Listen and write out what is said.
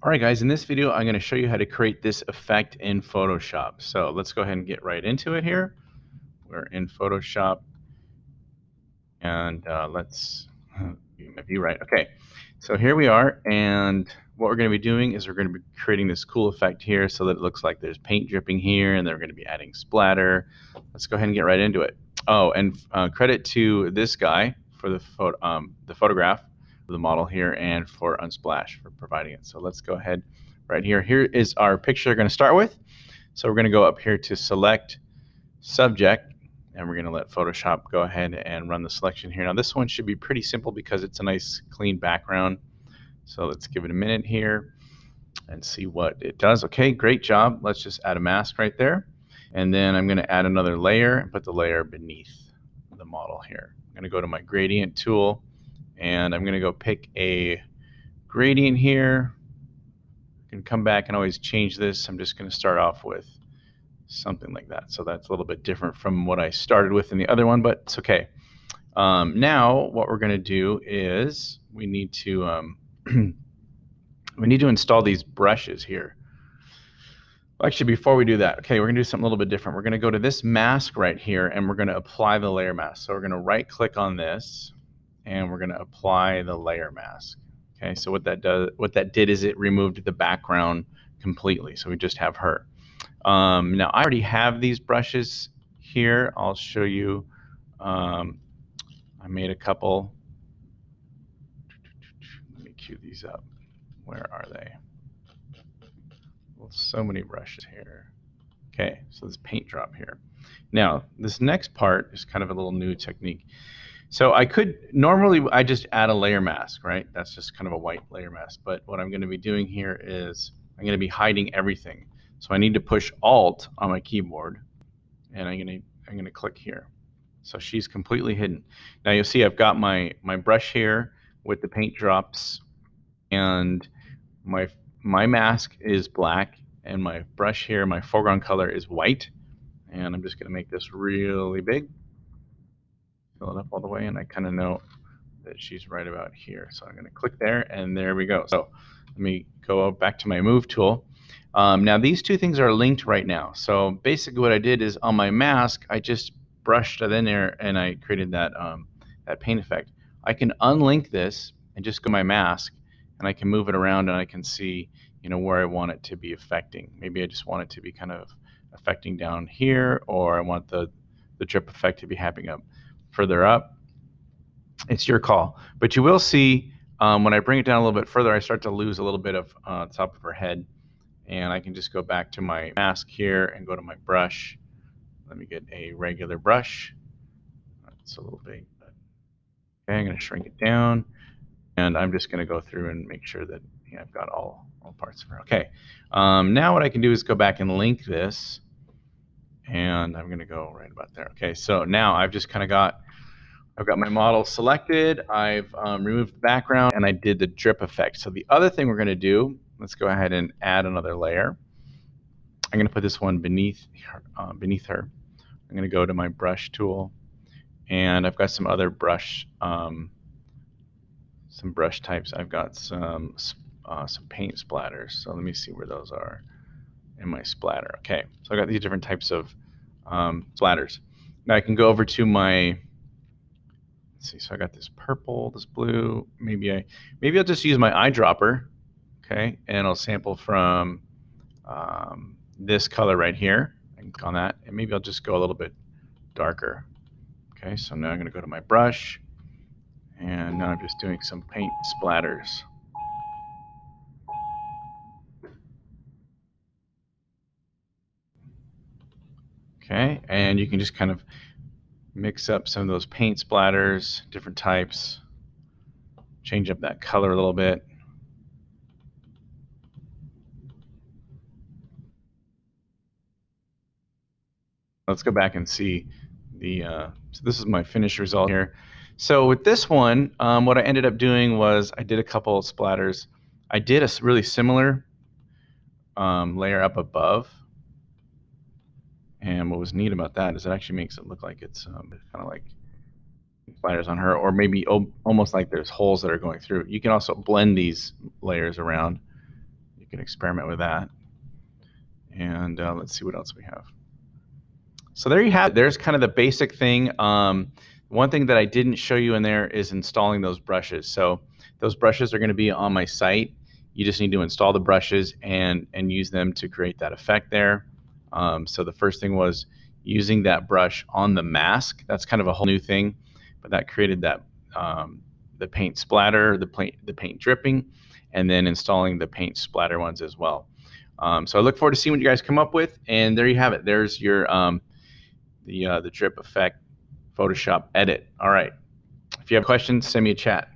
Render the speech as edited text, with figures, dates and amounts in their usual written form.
All right, guys, in this video, I'm going to show you how to create this effect in Photoshop. So let's go ahead and get right into it here. We're in Photoshop and let's get my view right. Okay, so here we are. And what we're going to be doing is we're going to be creating this cool effect here so that it looks like there's paint dripping here, and then we're going to be adding splatter. Let's go ahead and get right into it. Oh, and credit to this guy for the photograph of the model here, and for Unsplash for providing it. So let's go ahead right here. Here is our picture we're going to start with. So we're going to go up here to select subject, and we're going to let Photoshop go ahead and run the selection here. Now this one should be pretty simple because it's a nice clean background. So let's give it a minute here and see what it does. Okay, great job. Let's just add a mask right there. And then I'm going to add another layer and put the layer beneath the model here. I'm going to go to my gradient tool, and I'm going to go pick a gradient here. I can come back and always change this. I'm just going to start off with something like that. So that's a little bit different from what I started with in the other one, but it's okay. Now what we're going to do is we need to we need to install these brushes here. Well, actually, before we do that, okay, we're going to do something a little bit different. We're going to go to this mask right here, and we're going to apply the layer mask. So we're going to right click on this, and we're going to apply the layer mask. Okay, so what that did is it removed the background completely. So we just have her. Now I already have these brushes here. I'll show you. I made a couple. Let me cue these up. Where are they? Well, so many brushes here. Okay, so this paint drop here. Now this next part is kind of a little new technique. So I could normally I just add a layer mask, right? That's just kind of a white layer mask. But what I'm going to be doing here is I'm going to be hiding everything. So I need to push Alt on my keyboard, and I'm going to click here. So she's completely hidden. Now you'll see I've got my brush here with the paint drops, and my mask is black, and my brush here, my foreground color is white. And I'm just going to make this really big, fill it up all the way, and I kind of know that she's right about here. So I'm going to click there, and there we go. So let me go back to my move tool. Now these two things are linked right now. So basically what I did is on my mask, I just brushed it in there and I created that, that paint effect. I can unlink this and just go to my mask, and I can move it around, and I can see, you know, where I want it to be affecting. Maybe I just want it to be kind of affecting down here, or I want the drip effect to be happening up further up. It's your call. But you will see when I bring it down a little bit further, I start to lose a little bit of top of her head. And I can just go back to my mask here and go to my brush. Let me get a regular brush. It's a little big, but okay, I'm going to shrink it down. And I'm just going to go through and make sure that I've got all parts of her. Okay. Now what I can do is go back and link this. And I'm going to go right about there. Okay, so now I've just kind of got my model selected. I've removed the background, and I did the drip effect. So the other thing we're going to do, let's go ahead and add another layer. I'm going to put this one beneath her. I'm going to go to my brush tool, and I've got some other brush, some brush types. I've got some paint splatters. So let me see where those are in my splatter. Okay, so I got these different types of splatters. Now I can go over to my, let's see, so I got this purple, this blue. Maybe I'll just use my eyedropper, okay, and I'll sample from this color right here. I can click on that, and maybe I'll just go a little bit darker. Okay, so now I'm going to go to my brush, and now I'm just doing some paint splatters. Okay, and you can just kind of mix up some of those paint splatters, different types, change up that color a little bit. Let's go back and see the, so this is my finished result here. So with this one, what I ended up doing was I did a couple of splatters. I did a really similar layer up above. And what was neat about that is it actually makes it look like it's kind of like splatters on her, or maybe almost like there's holes that are going through. You can also blend these layers around. can experiment with that. And let's see what else we have. So there you have it. There's kind of the basic thing. One thing that I didn't show you in there is installing those brushes. So those brushes are going to be on my site. You just need to install the brushes and use them to create that effect there. So the first thing was using that brush on the mask. That's kind of a whole new thing, but that created that the paint splatter, the paint dripping, and then installing the paint splatter ones as well. So I look forward to seeing what you guys come up with. And there you have it. There's your the drip effect Photoshop edit. All right. If you have questions, send me a chat.